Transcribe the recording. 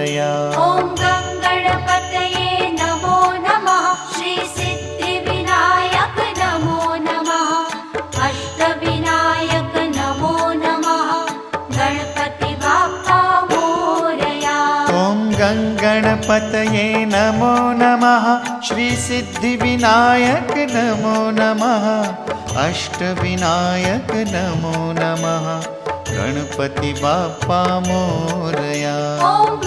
मोरया। ॐ गङ्गणपतये नमो नमः। श्री सिद्धिविनायक नमो नमः। अष्टविनायक नमो नमः। गणपति बाप्पा मोरया। ॐ गङ्गणपतये नमो नमः। श्री सिद्धिविनायक नमो नमः। अष्टविनायक नमो नमः। गणपति बाप्पा मोरया। ॐ